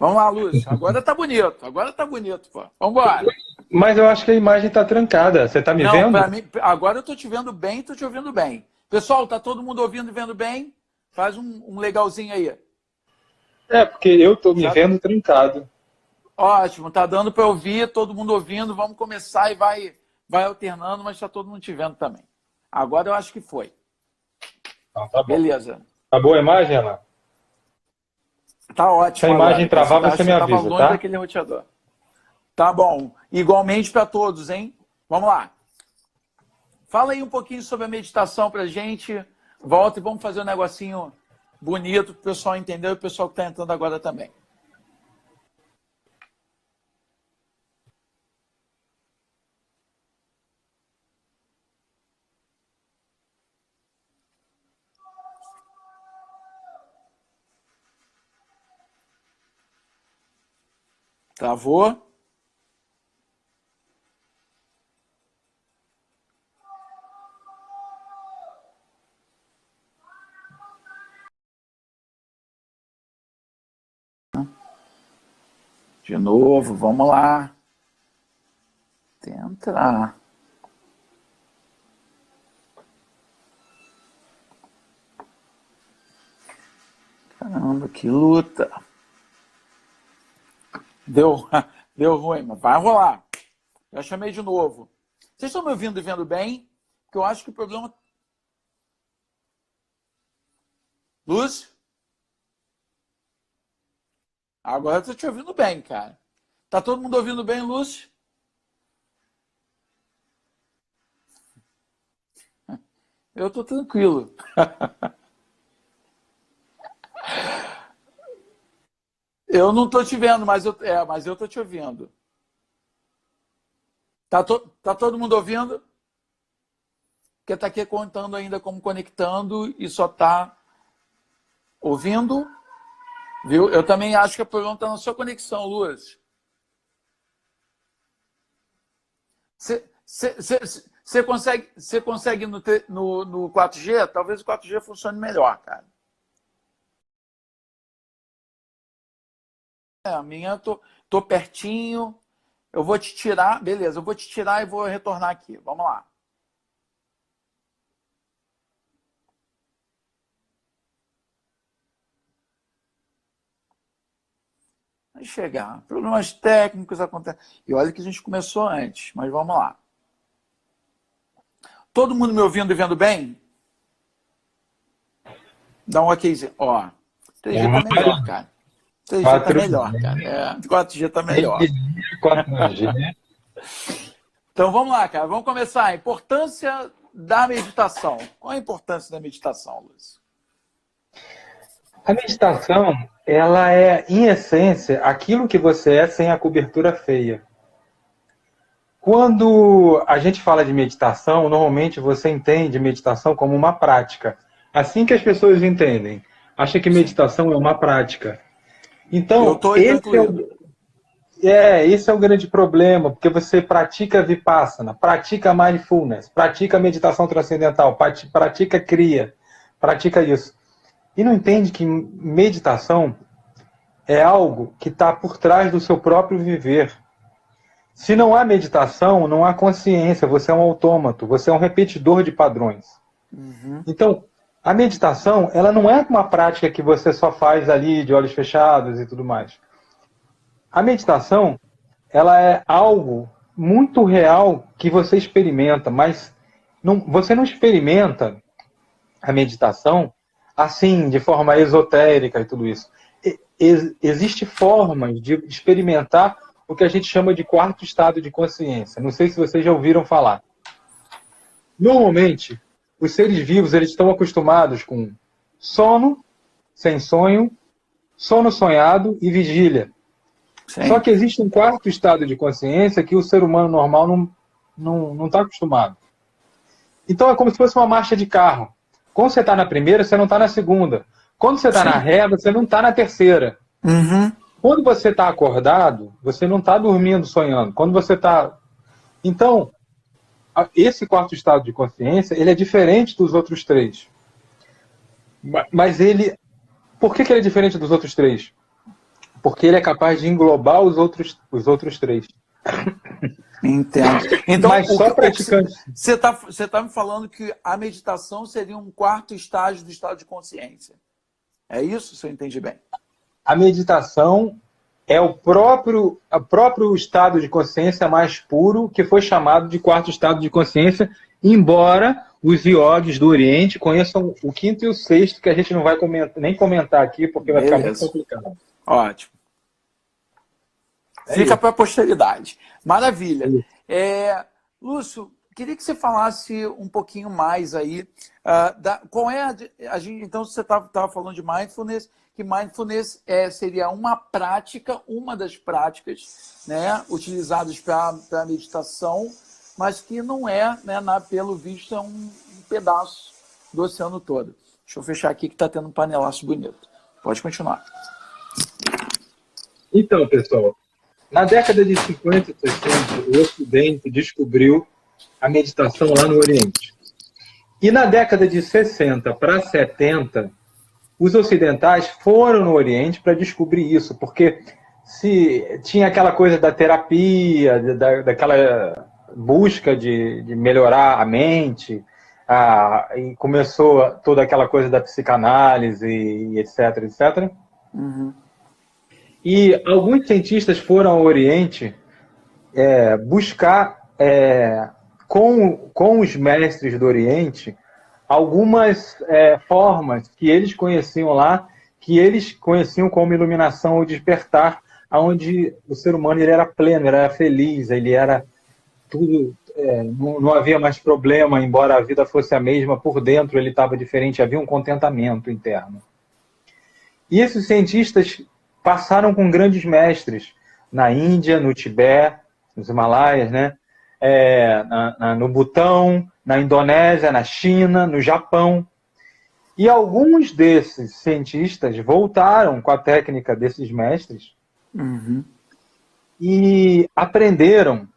Vamos lá, Lúcio. Agora tá bonito. Agora tá bonito, pô. Vambora. Mas eu acho que a imagem está trancada. Você está me Não, vendo? para mim, agora eu tô te vendo bem, tô te ouvindo bem. Pessoal, tá todo mundo ouvindo e vendo bem? Faz um legalzinho aí. É, porque eu estou me Já... vendo trancado. Ótimo, tá dando para ouvir, todo mundo ouvindo. Vamos começar e vai alternando, mas tá todo mundo te vendo também. Agora eu acho que foi. Então, tá bom. Beleza. Tá boa a imagem, Ana? Tá ótimo. Se a imagem agora. travar, você me Tava avisa, longe tá? daquele roteador. Tá bom. Igualmente para todos, hein? Vamos lá. Fala aí um pouquinho sobre a meditação pra gente. Volta e vamos fazer um negocinho bonito para o pessoal entender e o pessoal que está entrando agora também. Travou? De novo, vamos lá. Tentar. Caramba, que luta. Deu ruim, mas vai rolar. Já chamei de novo. Vocês estão me ouvindo e vendo bem? Porque eu acho que o problema... Lúcio? Agora eu estou te ouvindo bem, cara. Tá todo mundo ouvindo bem, Lúcio? Eu estou tranquilo. Eu não estou te vendo, mas eu estou te ouvindo. Tá todo mundo ouvindo? Porque está aqui contando ainda como conectando e só está ouvindo. Viu? Eu também acho que o problema está na sua conexão, Lúcio. Você consegue no 4G? Talvez o 4G funcione melhor, cara. A minha, tô pertinho. Eu vou te tirar. Beleza, eu vou te tirar e vou retornar aqui. Vamos lá. Vai chegar. Problemas técnicos acontecem. E olha que a gente começou antes, mas vamos lá. Todo mundo me ouvindo e vendo bem? Dá um okzinho. Ó, 3G tá melhor, cara. 3G tá melhor, cara. 4G tá melhor. 4G. Então vamos lá, cara. Vamos começar. A importância da meditação. Qual a importância da meditação, Lúcio? A meditação, ela é, em essência, aquilo que você é sem a cobertura feia. Quando a gente fala de meditação, normalmente você entende meditação como uma prática. Assim que as pessoas entendem. Acha que meditação é uma prática. Então, esse é o grande problema, porque você pratica Vipassana, pratica Mindfulness, pratica meditação transcendental, pratica Kriya, pratica isso. E não entende que meditação é algo que está por trás do seu próprio viver. Se não há meditação, não há consciência, você é um autômato, você é um repetidor de padrões. Uhum. Então, a meditação, ela não é uma prática que você só faz ali de olhos fechados e tudo mais. A meditação, ela é algo muito real que você experimenta, mas você não experimenta a meditação assim, de forma esotérica e tudo isso. Existem formas de experimentar o que a gente chama de quarto estado de consciência. Não sei se vocês já ouviram falar. Normalmente, os seres vivos eles estão acostumados com sono, sem sonho, sono sonhado e vigília. Sim. Só que existe um quarto estado de consciência que o ser humano normal não está acostumado. Então é como se fosse uma marcha de carro. Quando você está na primeira, você não está na segunda. Quando você está na ré, você não está na terceira. Uhum. Quando você está acordado, você não está dormindo, sonhando. Quando você está... Então, esse quarto estado de consciência, ele é diferente dos outros três. Mas ele... Por que ele é diferente dos outros três? porque ele é capaz de englobar os outros três. Entendo. Então, mas só praticante. Você tá me falando que a meditação seria um quarto estágio do estado de consciência. É isso, se eu entendi bem? A meditação é o próprio estado de consciência mais puro, que foi chamado de quarto estado de consciência, embora os iogues do Oriente conheçam o quinto e o sexto, que a gente não vai nem comentar aqui, porque vai ficar muito complicado. Ótimo. Fica para a posteridade. Maravilha. Lúcio, queria que você falasse um pouquinho mais aí. Qual é então, você estava falando de mindfulness, que mindfulness seria uma das práticas, né, utilizadas para a meditação, mas que não é, né, pelo visto, é um pedaço do oceano todo. Deixa eu fechar aqui que está tendo um panelaço bonito. Pode continuar. Então, pessoal, na década de 50 e 60, o Ocidente descobriu a meditação lá no Oriente. E na década de 60 para 70, os ocidentais foram no Oriente para descobrir isso, porque se tinha aquela coisa da terapia, daquela busca de melhorar a mente, e começou toda aquela coisa da psicanálise, e etc, etc. Uhum. E alguns cientistas foram ao Oriente buscar, com os mestres do Oriente, algumas formas que eles conheciam lá, que eles conheciam como iluminação ou despertar, onde o ser humano ele era pleno, ele era feliz, ele era tudo, não havia mais problema, embora a vida fosse a mesma, por dentro ele estava diferente, havia um contentamento interno. E esses cientistas passaram com grandes mestres na Índia, no Tibete, nos Himalaias, né? No Butão, na Indonésia, na China, no Japão. E alguns desses cientistas voltaram com a técnica desses mestres e aprenderam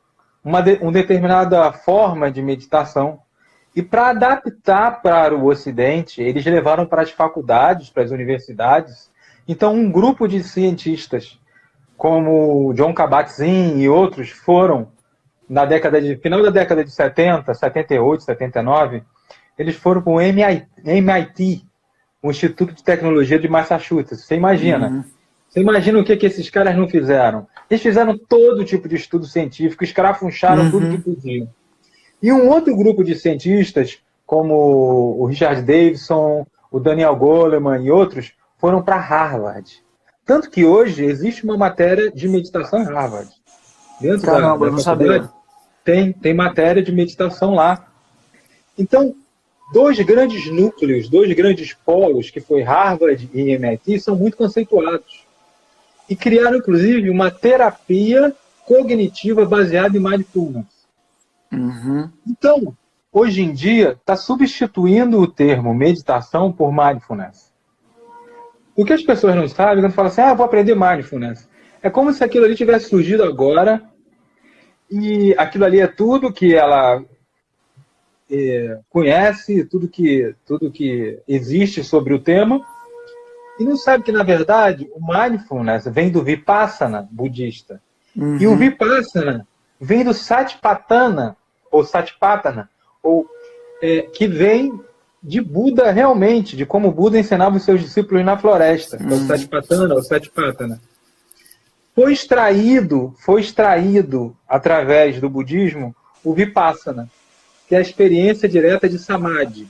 uma determinada forma de meditação. E para adaptar para o Ocidente, eles levaram para as faculdades, para as universidades. Então, um grupo de cientistas, como John Kabat-Zinn e outros, foram, final da década de 70, 78, 79, eles foram para o MIT, o Instituto de Tecnologia de Massachusetts. Você imagina? Você imagina o que esses caras não fizeram? Eles fizeram todo tipo de estudo científico, escrafuncharam tudo que podiam. E um outro grupo de cientistas, como o Richard Davidson, o Daniel Goleman e outros, foram para Harvard. Tanto que hoje existe uma matéria de meditação em Harvard. Dentro da não sabia. Tem matéria de meditação lá. Então, dois grandes núcleos, dois grandes polos, que foi Harvard e MIT, são muito conceituados. E criaram, inclusive, uma terapia cognitiva baseada em mindfulness. Então, hoje em dia, está substituindo o termo meditação por mindfulness. O que as pessoas não sabem, quando falam assim, vou aprender mindfulness, é como se aquilo ali tivesse surgido agora, e aquilo ali é tudo que ela conhece, tudo que existe sobre o tema, e não sabe que, na verdade, o mindfulness vem do Vipassana budista. E o Vipassana vem do Satipatthana, ou Satipatthana, que vem de Buda realmente, de como Buda ensinava os seus discípulos na floresta, que é o Satipatthana, ou Satipatthana. Foi extraído através do budismo o Vipassana, que é a experiência direta de Samadhi,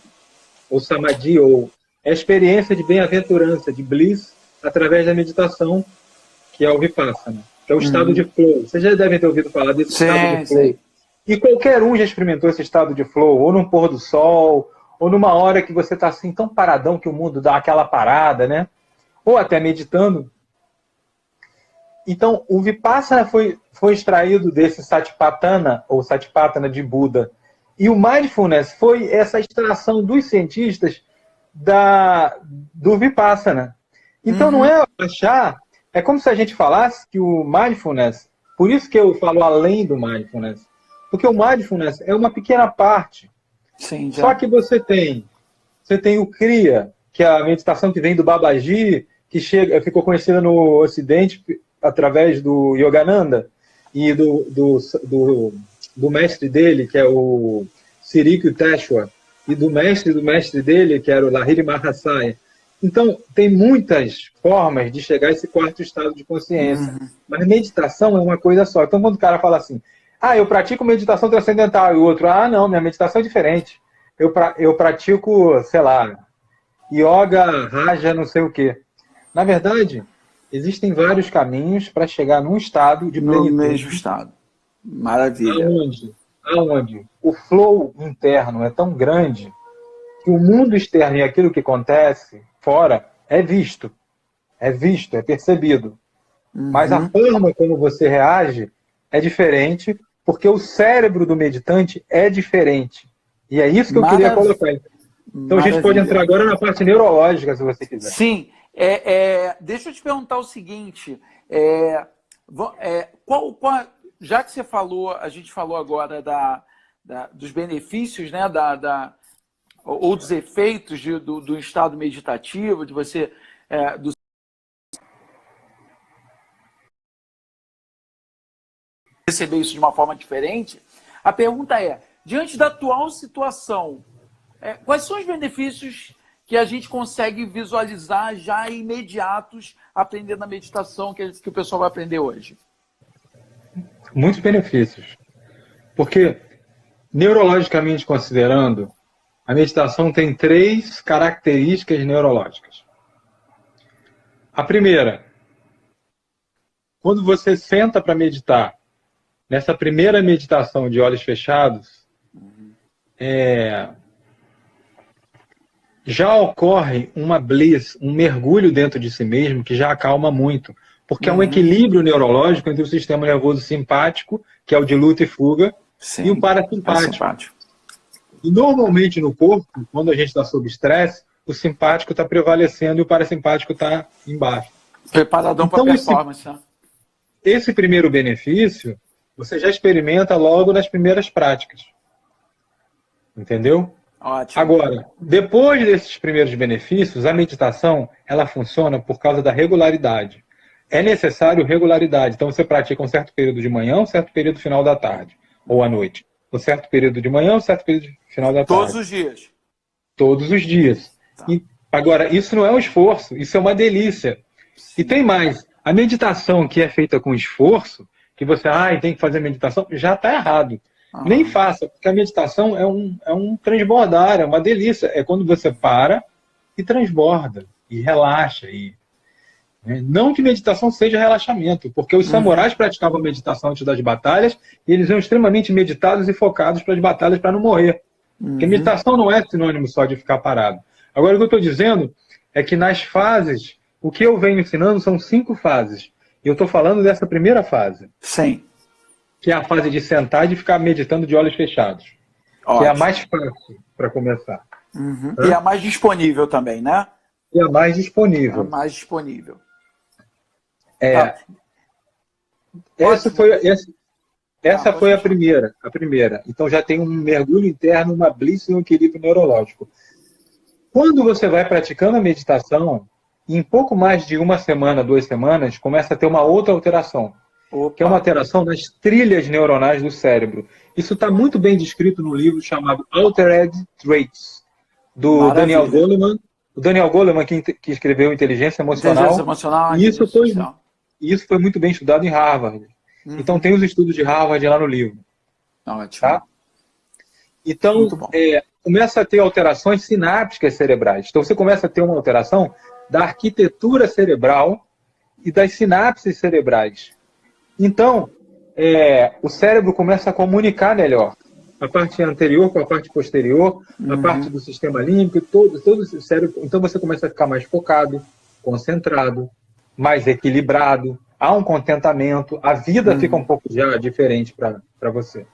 ou Samadhi, ou é a experiência de bem-aventurança, de bliss, através da meditação, que é o Vipassana, que é o estado de flow. Vocês já devem ter ouvido falar desse estado de flow. E qualquer um já experimentou esse estado de flow, ou num pôr do sol, ou numa hora que você está assim, tão paradão que o mundo dá aquela parada, né? Ou até meditando. Então, o Vipassana foi extraído desse Satipatthana, ou Satipatthana de Buda. E o Mindfulness foi essa extração dos cientistas do Vipassana. Então, não é achar... É como se a gente falasse que o Mindfulness... Por isso que eu falo além do Mindfulness. Porque o Mindfulness é uma pequena parte. Sim, já. Só que você tem o Kriya, que é a meditação que vem do Babaji, que ficou conhecida no Ocidente através do Yogananda e do mestre dele, que é o Sirikyo Teshwar, e do mestre dele, que era o Lahiri Mahasaya. Então, tem muitas formas de chegar a esse quarto estado de consciência. Mas meditação é uma coisa só. Então, quando o cara fala assim, eu pratico meditação transcendental, e o outro, não, minha meditação é diferente. Eu pratico, sei lá, yoga, raja, não sei o quê. Na verdade, existem vários caminhos para chegar num estado de plenitude. No mesmo estado. Maravilha. Aonde o flow interno é tão grande que o mundo externo e aquilo que acontece fora é visto, é percebido. Mas a forma como você reage é diferente, porque o cérebro do meditante é diferente. E é isso que eu queria colocar. Então a gente pode entrar agora na parte neurológica, se você quiser. Sim. Deixa eu te perguntar o seguinte. Já que você falou, a gente falou agora dos benefícios, né, ou dos efeitos do estado meditativo, de você receber isso de uma forma diferente. A pergunta é, diante da atual situação, quais são os benefícios que a gente consegue visualizar já imediatos aprendendo a meditação que o pessoal vai aprender hoje? Muitos benefícios. Porque, neurologicamente considerando, a meditação tem 3 características neurológicas. A primeira, quando você senta para meditar, nessa primeira meditação de olhos fechados, já ocorre uma bliss, um mergulho dentro de si mesmo que já acalma muito. Porque é um equilíbrio neurológico entre o sistema nervoso simpático, que é o de luta e fuga, e o parasimpático. E normalmente no corpo, quando a gente está sob estresse, o simpático está prevalecendo e o parasimpático está embaixo. Preparadão para performance. Esse primeiro benefício, você já experimenta logo nas primeiras práticas. Entendeu? Ótimo. Agora, depois desses primeiros benefícios, a meditação ela funciona por causa da regularidade. É necessário regularidade. Então você pratica um certo período de manhã, um certo período final da tarde, ou à noite. Um certo período de manhã, um certo período final da tarde. Todos os dias? Todos os dias. Tá. Agora, isso não é um esforço, isso é uma delícia. Sim. E tem mais. A meditação que é feita com esforço, que você tem que fazer meditação, já está errado. Nem faça, porque a meditação é um transbordar, é uma delícia. É quando você para e transborda, e relaxa. Não que meditação seja relaxamento, porque os samurais praticavam meditação antes das batalhas e eles eram extremamente meditados e focados para as batalhas para não morrer. Porque meditação não é sinônimo só de ficar parado. Agora, o que eu estou dizendo é que nas fases, o que eu venho ensinando são 5 fases. E eu estou falando dessa primeira fase. Sim. Que é a fase de sentar e de ficar meditando de olhos fechados. Ótimo. Que é a mais fácil para começar. E a mais disponível também, né? E a mais disponível. A mais disponível. Essa foi a primeira. Então já tem um mergulho interno, uma bliss e um equilíbrio neurológico. Quando você vai praticando a meditação, em pouco mais de 1 semana, 2 semanas, começa a ter uma outra alteração. Que é uma alteração nas trilhas neuronais do cérebro. Isso está muito bem descrito no livro chamado Altered Traits, do Daniel Goleman. O Daniel Goleman, que escreveu Inteligência Emocional. Inteligência Emocional. E isso foi muito bem estudado em Harvard. Então tem os estudos de Harvard lá no livro. Ótimo. Tá? Então, começa a ter alterações sinápticas cerebrais. Então você começa a ter uma alteração da arquitetura cerebral e das sinapses cerebrais. Então, o cérebro começa a comunicar melhor. A parte anterior com a parte posterior, a parte do sistema límbico, todo o cérebro. Então você começa a ficar mais focado, concentrado, mais equilibrado, há um contentamento, a vida fica um pouco já diferente para você.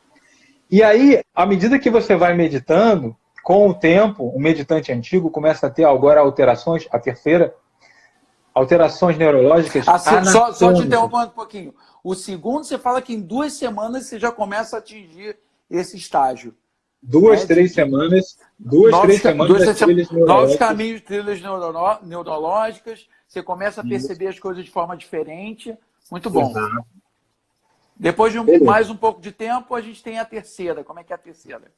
E aí, à medida que você vai meditando, com o tempo, o meditante antigo começa a ter agora alterações, a terceira, alterações neurológicas. Só te interrompendo um pouquinho. O segundo, você fala que em 2 semanas você já começa a atingir esse estágio. 2, 3 semanas. 2, 3 semanas. Novos caminhos, trilhas neurológicas, você começa a perceber as coisas de forma diferente. Muito bom. Exato. Depois de Beleza. mais um pouco de tempo, a gente tem a terceira. Como é que é a terceira?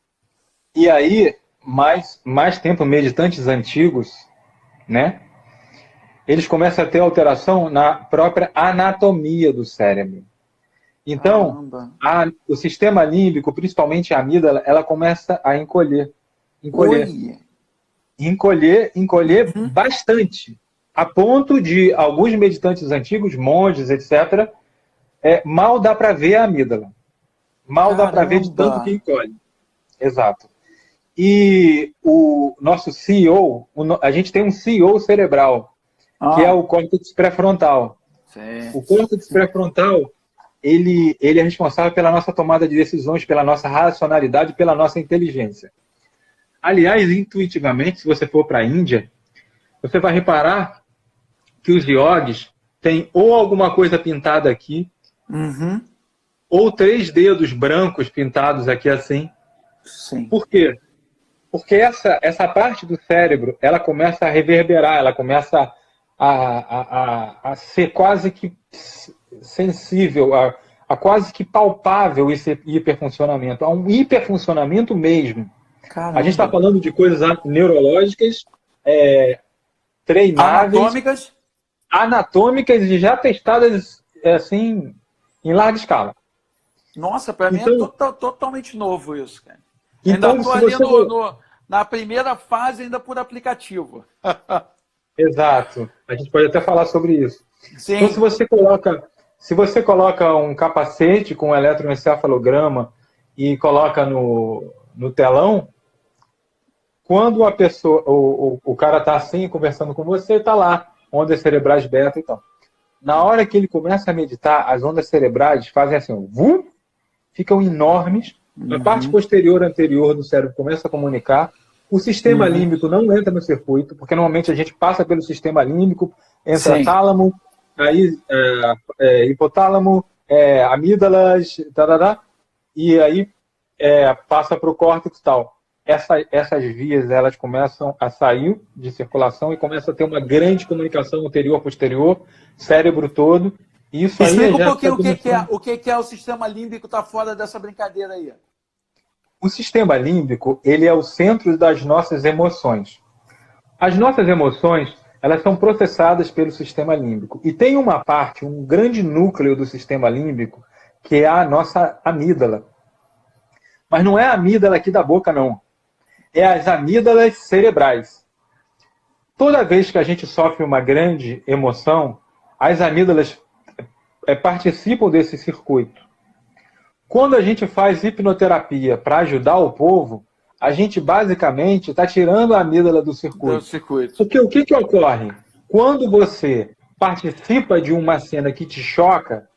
E aí, mais tempo, meditantes antigos, né? Eles começam a ter alteração na própria anatomia do cérebro. Então, o sistema límbico, principalmente a amígdala, ela começa a encolher. Encolher bastante. A ponto de alguns meditantes antigos, monges, etc., mal dá para ver a amígdala. Mal dá para ver de tanto que encolhe. Exato. E o nosso CEO, a gente tem um CEO cerebral, que é o córtex pré-frontal. O córtex pré-frontal, ele é responsável pela nossa tomada de decisões, pela nossa racionalidade, pela nossa inteligência. Aliás, intuitivamente, se você for para a Índia, você vai reparar que os yogis têm ou alguma coisa pintada aqui, ou 3 dedos brancos pintados aqui assim. Sim. Por quê? Porque essa parte do cérebro, ela começa a reverberar, ela começa a ser quase que sensível, a quase que palpável esse hiperfuncionamento. Há um hiperfuncionamento mesmo. Caramba. A gente está falando de coisas neurológicas, treináveis, anatômicas e já testadas assim, em larga escala. Nossa, para mim é totalmente novo isso, cara. Então, ainda estou ali na primeira fase, ainda por aplicativo. Exato. A gente pode até falar sobre isso. Sim. Então, se você coloca um capacete com um eletroencefalograma e coloca no telão, quando a pessoa, o cara está assim, conversando com você, está lá, ondas cerebrais beta e tal. Na hora que ele começa a meditar, as ondas cerebrais fazem assim, ficam enormes, a parte posterior anterior do cérebro começa a comunicar, o sistema límbico não entra no circuito, porque normalmente a gente passa pelo sistema límbico, entra tálamo, aí hipotálamo, amígdalas, e aí passa para o córtex e tal. Essas vias, elas começam a sair de circulação e começam a ter uma grande comunicação anterior-posterior, cérebro todo. E isso explica aí um pouquinho o que é o sistema límbico, está fora dessa brincadeira aí. O sistema límbico, ele é o centro das nossas emoções. As nossas emoções, elas são processadas pelo sistema límbico. E tem uma parte, um grande núcleo do sistema límbico, que é a nossa amígdala. Mas não é a amígdala aqui da boca, não. É as amígdalas cerebrais. Toda vez que a gente sofre uma grande emoção, as amígdalas participam desse circuito. Quando a gente faz hipnoterapia para ajudar o povo, a gente basicamente está tirando a amígdala do circuito. Porque o que ocorre? Quando você participa de uma cena que te choca,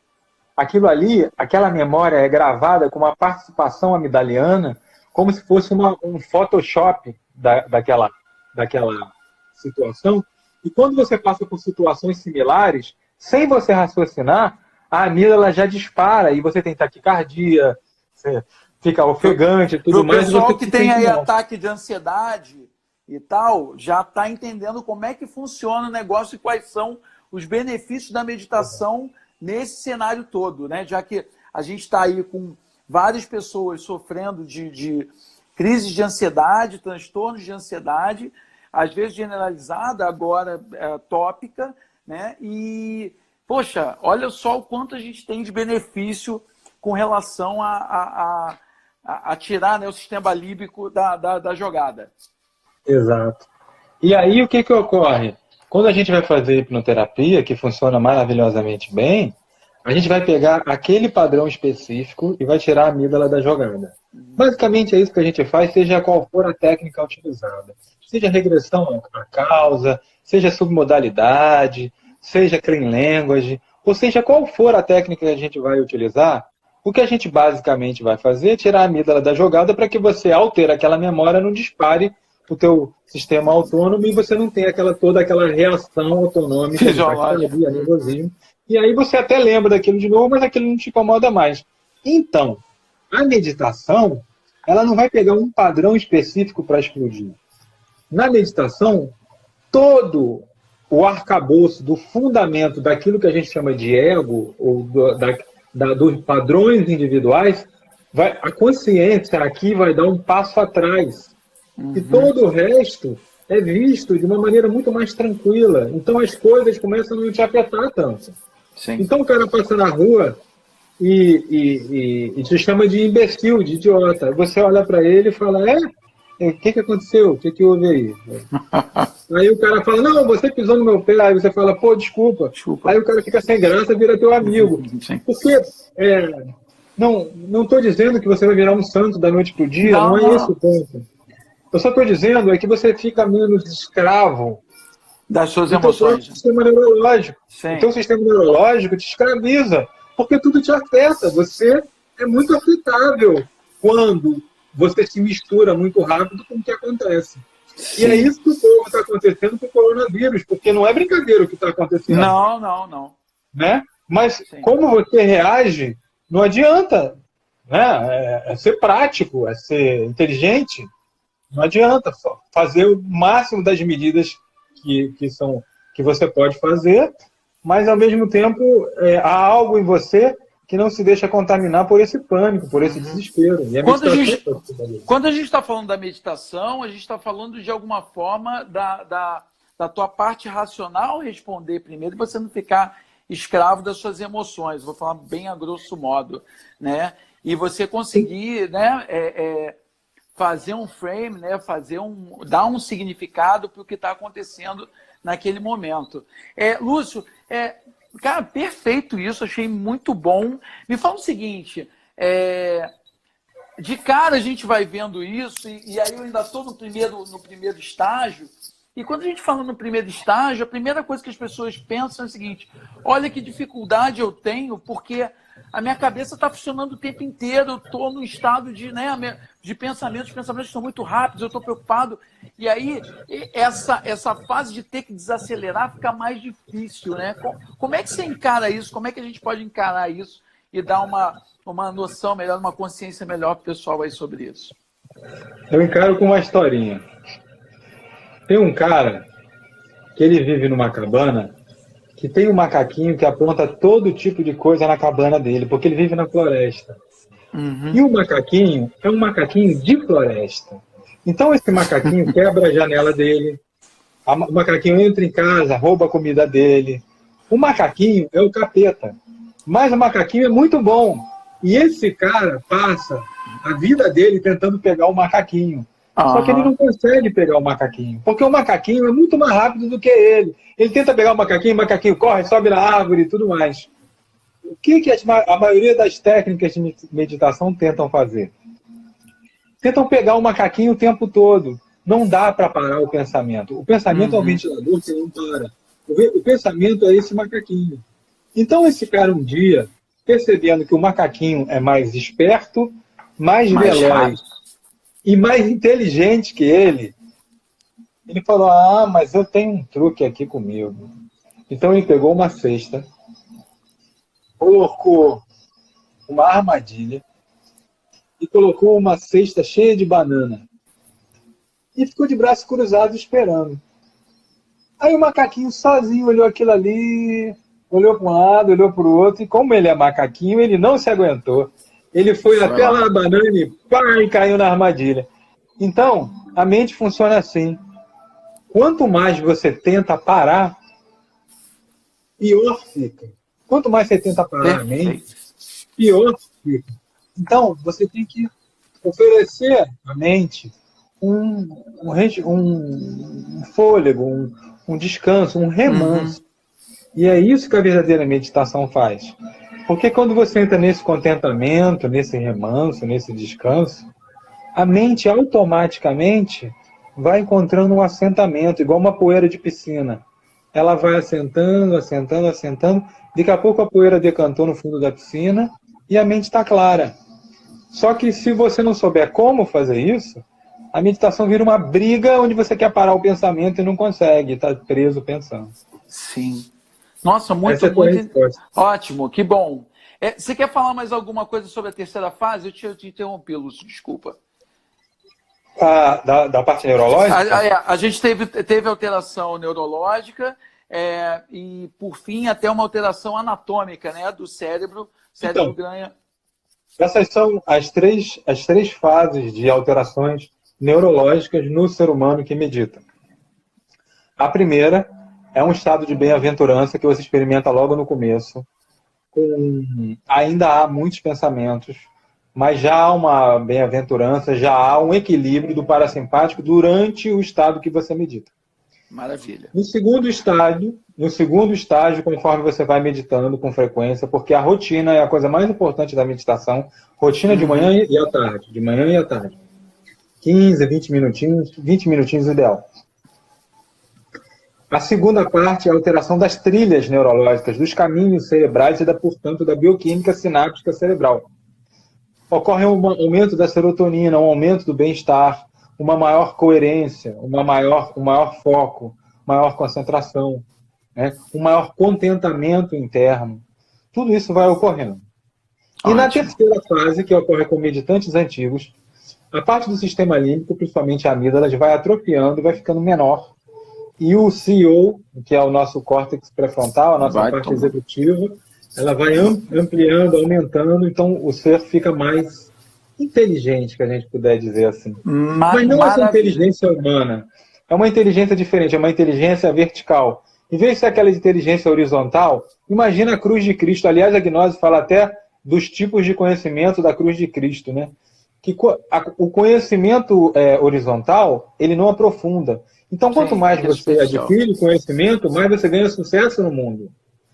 aquilo ali, aquela memória é gravada com uma participação amigdaliana, como se fosse um Photoshop daquela situação. E quando você passa por situações similares, sem você raciocinar, a amígdala já dispara e você tem taquicardia, você fica ofegante e tudo mais. O pessoal que tem aí ataque de ansiedade e tal, já está entendendo como é que funciona o negócio e quais são os benefícios da meditação nesse cenário todo, né? Já que a gente está aí com várias pessoas sofrendo de crises de ansiedade, transtornos de ansiedade, às vezes generalizada, agora tópica, né? E, poxa, olha só o quanto a gente tem de benefício com relação a tirar, né, o sistema límbico da jogada. Exato. E aí o que ocorre? Quando a gente vai fazer hipnoterapia, que funciona maravilhosamente bem, a gente vai pegar aquele padrão específico e vai tirar a amígdala da jogada. Basicamente é isso que a gente faz, seja qual for a técnica utilizada. Seja regressão à causa, seja submodalidade, seja clean language, ou seja, qual for a técnica que a gente vai utilizar, o que a gente basicamente vai fazer é tirar a amígdala da jogada para que você, ao ter aquela memória, não dispare o teu sistema autônomo e você não tenha toda aquela reação autonômica de taquicardia, nervosismo. E aí você até lembra daquilo de novo, mas aquilo não te incomoda mais. Então, a meditação, ela não vai pegar um padrão específico para explodir. Na meditação, todo o arcabouço do fundamento daquilo que a gente chama de ego, ou dos padrões individuais, a consciência aqui vai dar um passo atrás. E todo o resto é visto de uma maneira muito mais tranquila. Então as coisas começam a não te afetar tanto. Sim. Então o cara passa na rua e te chama de imbecil, de idiota. Você olha para ele e fala, o que aconteceu? O que houve aí? Aí o cara fala, não, você pisou no meu pé. Aí você fala, pô, desculpa. Aí o cara fica sem graça e vira teu amigo. Sim. Porque não estou dizendo que você vai virar um santo da noite para o dia, não é esse o ponto. Eu só estou dizendo é que você fica menos escravo das suas do emoções. teu sistema neurológico. Sim. O teu sistema neurológico te escraviza, porque tudo te afeta. Você é muito afetável quando você se mistura muito rápido com o que acontece. Sim. E é isso que o povo está acontecendo com o coronavírus, porque não é brincadeira o que está acontecendo. Não. Né? Mas Sim. como você reage, não adianta. Né? É ser prático, é ser inteligente. Não adianta fazer o máximo das medidas que você pode fazer, mas ao mesmo tempo há algo em você que não se deixa contaminar por esse pânico, por esse desespero. E quando a gente está falando da meditação, a gente está falando de alguma forma da tua parte racional responder primeiro, e você não ficar escravo das suas emoções. Vou falar bem a grosso modo, né? E você conseguir, né, fazer um frame, né, dar um significado para o que está acontecendo naquele momento. Lúcio, cara, perfeito isso, achei muito bom. Me fala o seguinte, de cara a gente vai vendo isso, e aí eu ainda estou no primeiro estágio, e quando a gente fala no primeiro estágio, a primeira coisa que as pessoas pensam é o seguinte, olha que dificuldade eu tenho, porque a minha cabeça está funcionando o tempo inteiro, eu estou no estado de pensamentos, os pensamentos estão muito rápidos, eu estou preocupado. E aí, essa fase de ter que desacelerar fica mais difícil, né? Como é que você encara isso? Como é que a gente pode encarar isso e dar uma noção melhor, uma consciência melhor para o pessoal aí sobre isso? Eu encaro com uma historinha. Tem um cara que ele vive numa cabana que tem um macaquinho que aponta todo tipo de coisa na cabana dele, porque ele vive na floresta. E o macaquinho é um macaquinho de floresta. Então esse macaquinho quebra a janela dele, o macaquinho entra em casa, rouba a comida dele. O macaquinho é o capeta, mas o macaquinho é muito bom. E esse cara passa a vida dele tentando pegar o macaquinho. Só que ele não consegue pegar o macaquinho, porque o macaquinho é muito mais rápido do que ele. Ele tenta pegar o macaquinho corre, sobe na árvore e tudo mais. O que a maioria das técnicas de meditação tentam fazer? Tentam pegar o macaquinho o tempo todo. Não dá para parar o pensamento. O pensamento é um ventilador que não para. O pensamento é esse macaquinho. Então esse cara um dia, percebendo que o macaquinho é mais esperto, mais veloz rápido e mais inteligente que ele falou, mas eu tenho um truque aqui comigo. Então ele pegou uma cesta, colocou uma armadilha e colocou uma cesta cheia de banana e ficou de braço cruzado esperando. Aí o macaquinho sozinho olhou aquilo ali, olhou para um lado, olhou para o outro, e como ele é macaquinho, ele não se aguentou. Ele foi até lá a banana e caiu na armadilha. Então, a mente funciona assim. Quanto mais você tenta parar, pior fica. Quanto mais você tenta parar a mente, pior fica. Então, você tem que oferecer à mente um fôlego, um descanso, um remanso. E é isso que a verdadeira meditação faz. Porque quando você entra nesse contentamento, nesse remanso, nesse descanso, a mente automaticamente vai encontrando um assentamento, igual uma poeira de piscina. Ela vai assentando, assentando, assentando. Daqui a pouco a poeira decantou no fundo da piscina e a mente está clara. Só que se você não souber como fazer isso, a meditação vira uma briga onde você quer parar o pensamento e não consegue, está preso pensando. Sim. Nossa, muito ótimo, que bom. Você quer falar mais alguma coisa sobre a terceira fase? Eu te interrompi, Lúcio, desculpa. Da parte neurológica? A gente teve alteração neurológica, e, por fim, até uma alteração anatômica, né, do cérebro. O cérebro ganha... Essas são as três fases de alterações neurológicas no ser humano que medita. A primeira é um estado de bem-aventurança que você experimenta logo no começo. Ainda há muitos pensamentos, mas já há uma bem-aventurança, já há um equilíbrio do parasimpático durante o estado que você medita. Maravilha. No segundo estágio, conforme você vai meditando com frequência, porque a rotina é a coisa mais importante da meditação, rotina de manhã e à tarde, 15, 20 minutinhos ideal. A segunda parte é a alteração das trilhas neurológicas, dos caminhos cerebrais e, portanto, da bioquímica sináptica cerebral. Ocorre um aumento da serotonina, um aumento do bem-estar, uma maior coerência, um maior foco, maior concentração, né? Um maior contentamento interno. Tudo isso vai ocorrendo. E na terceira fase, que ocorre com meditantes antigos, a parte do sistema límbico, principalmente a amígdala, vai atrofiando e vai ficando menor. E o CEO, que é o nosso córtex pré-frontal, a nossa parte executiva, ela vai ampliando, aumentando, então o ser fica mais inteligente, que a gente puder dizer assim. Mas não essa inteligência humana. É uma inteligência diferente, é uma inteligência vertical. Em vez de ser aquela inteligência horizontal, imagina a cruz de Cristo. Aliás, a gnose fala até dos tipos de conhecimento da cruz de Cristo, né? Que o conhecimento horizontal, ele não aprofunda. Então, quanto mais você adquire conhecimento, mais você ganha sucesso no mundo.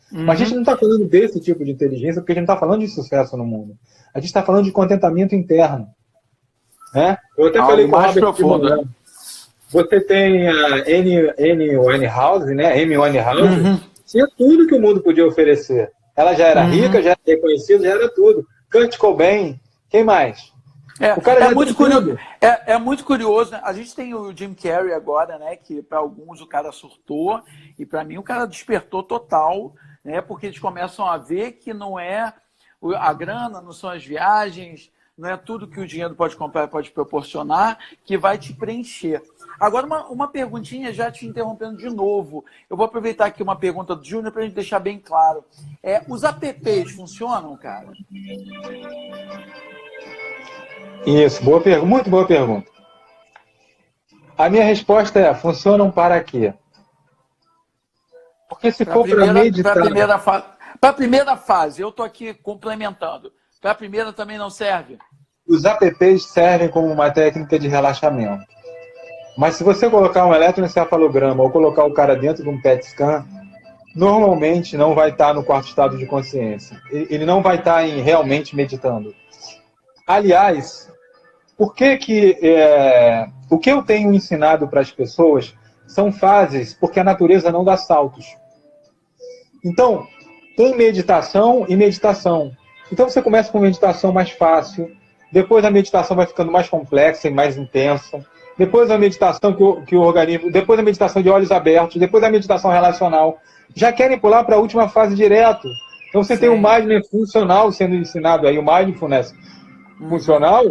Mas a gente não está falando desse tipo de inteligência, porque a gente não está falando de sucesso no mundo. A gente está falando de contentamento interno. Né? Eu até falei com o Robert Timon, você tem a Amy Winehouse, né? Amy Winehouse, tinha tudo que o mundo podia oferecer. Ela já era rica, já era reconhecida, já era tudo. Kurt Cobain, quem mais? O cara é muito curioso, né? A gente tem o Jim Carrey agora, né? Que para alguns o cara surtou e para mim o cara despertou total, né? Porque eles começam a ver que não é a grana, não são as viagens, não é tudo que o dinheiro pode comprar, pode proporcionar, que vai te preencher. Agora, uma perguntinha, já te interrompendo de novo. Eu vou aproveitar aqui uma pergunta do Júnior para a gente deixar bem claro. Os apps funcionam, cara? Isso, muito boa pergunta. A minha resposta é, funcionam para quê? Porque se for para meditar... Para a primeira fase, eu estou aqui complementando. Para a primeira também não serve? Os apps servem como uma técnica de relaxamento. Mas se você colocar um eletroencefalograma ou colocar o cara dentro de um PET scan, normalmente não vai estar no quarto estado de consciência. Ele não vai estar realmente meditando. Aliás, o que eu tenho ensinado para as pessoas são fases, porque a natureza não dá saltos. Então, tem meditação e meditação. Então você começa com meditação mais fácil, depois a meditação vai ficando mais complexa e mais intensa, depois a meditação que o organismo, depois a meditação de olhos abertos, depois a meditação relacional. Já querem pular para a última fase direto. Então você tem o mindfulness funcional sendo ensinado aí, o mindfulness funcional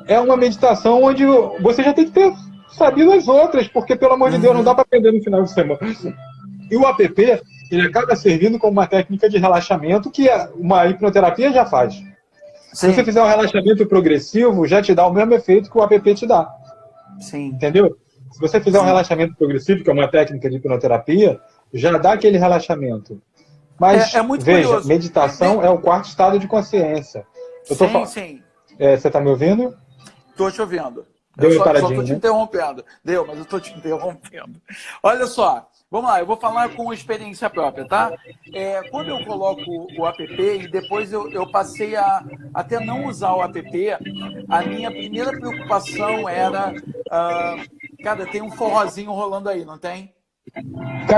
é uma meditação onde você já tem que ter sabido as outras, porque, pelo amor de Deus, não dá para aprender no final de semana. E o app, ele acaba servindo como uma técnica de relaxamento que uma hipnoterapia já faz. Sim. Se você fizer um relaxamento progressivo, já te dá o mesmo efeito que o app te dá. Sim. Entendeu? Se você fizer um relaxamento progressivo, que é uma técnica de hipnoterapia, já dá aquele relaxamento. Mas, veja, curioso. Meditação é o quarto estado de consciência. Sim. Você está me ouvindo? Estou te ouvindo. Deu só paradinho, estou te interrompendo. Deu, mas eu estou te interrompendo. Olha só, vamos lá, eu vou falar com experiência própria, tá? Quando eu coloco o app e depois eu passei a até não usar o app, a minha primeira preocupação era... cara, tem um forrozinho rolando aí, não tem?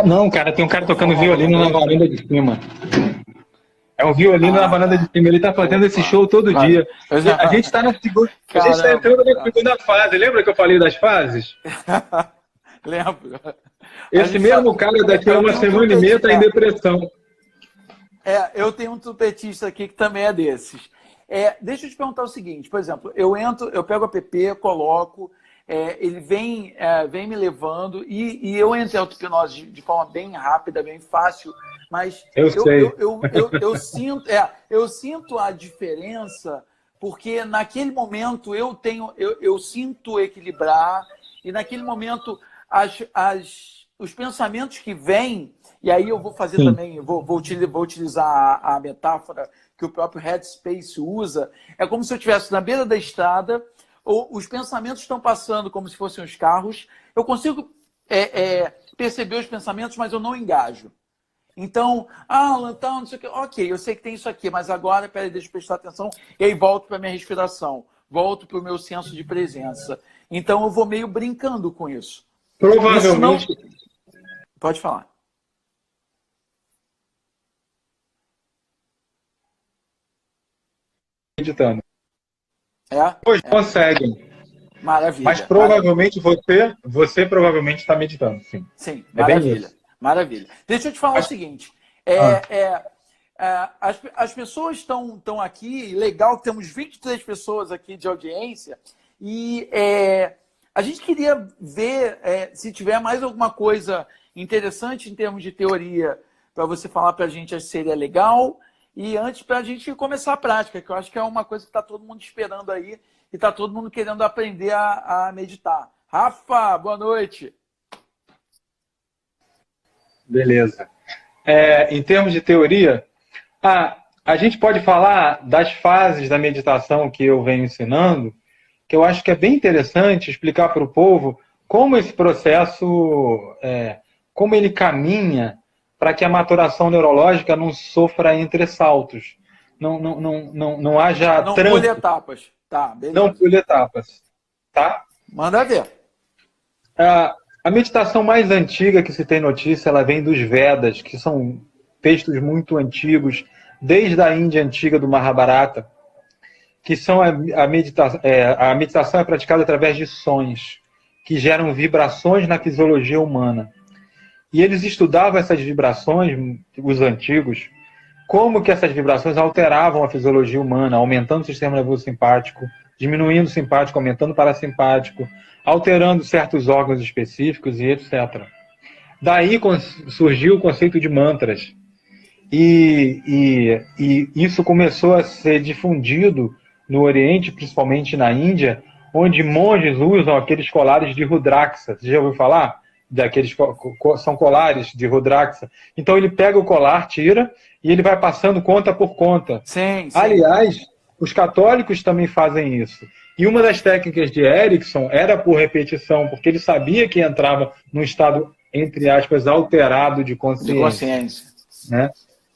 Não, cara, tem um cara tocando violino na varanda de cima. É um violino na varanda de cima. Ele tá fazendo esse show todo dia. A gente tá na segunda. A gente tá entrando na segunda fase. Lembra que eu falei das fases? Lembro. Esse mesmo cara daqui a uma semana e meia tá em depressão. Eu tenho um trompetista aqui que também é desses. Deixa eu te perguntar o seguinte, por exemplo, eu pego o app, coloco, ele vem me levando, e eu entro em auto-hipnose de forma bem rápida, bem fácil, mas eu sinto a diferença, porque naquele momento eu sinto equilibrar, e naquele momento os pensamentos que vêm, e aí eu vou fazer também, vou utilizar a metáfora que o próprio Headspace usa, é como se eu estivesse na beira da estrada, os pensamentos estão passando como se fossem os carros, eu consigo perceber os pensamentos, mas eu não engajo. Então, Alan, não sei o que, ok, eu sei que tem isso aqui, mas agora, peraí, deixa eu prestar atenção, e aí volto para a minha respiração, volto para o meu senso de presença. Então, eu vou meio brincando com isso. Provavelmente... Isso não... Pode falar. Meditando. Hoje conseguem. Maravilha. Mas provavelmente você provavelmente está meditando, sim. Sim, maravilha. Maravilha. Deixa eu te falar o seguinte. As pessoas estão aqui, legal que temos 23 pessoas aqui de audiência, e a gente queria ver se tiver mais alguma coisa interessante em termos de teoria para você falar para a gente, acho que seria legal. E antes, para a gente começar a prática, que eu acho que é uma coisa que está todo mundo esperando aí e está todo mundo querendo aprender a meditar. Rafa, boa noite. Beleza. Em termos de teoria, a gente pode falar das fases da meditação que eu venho ensinando, que eu acho que é bem interessante explicar para o povo como esse processo, como ele caminha para que a maturação neurológica não sofra entressaltos. Não haja não trânsito. Pule etapas. Tá, beleza. Não pule etapas. Tá? Manda ver. A meditação mais antiga que se tem notícia, ela vem dos Vedas, que são textos muito antigos, desde a Índia antiga do Mahabharata, que são a meditação é praticada através de sons, que geram vibrações na fisiologia humana. E eles estudavam essas vibrações, os antigos, como que essas vibrações alteravam a fisiologia humana, aumentando o sistema nervoso simpático, diminuindo o simpático, aumentando o parasimpático, alterando certos órgãos específicos e etc. Daí surgiu o conceito de mantras. E isso começou a ser difundido no Oriente, principalmente na Índia, onde monges usam aqueles colares de Rudraksha. Você já ouviu falar? São colares de Rudraksha. Então ele pega o colar, tira, e ele vai passando conta por conta. Sim. Aliás, os católicos também fazem isso. E uma das técnicas de Erickson era por repetição, porque ele sabia que entrava num estado, entre aspas, alterado de consciência. Né?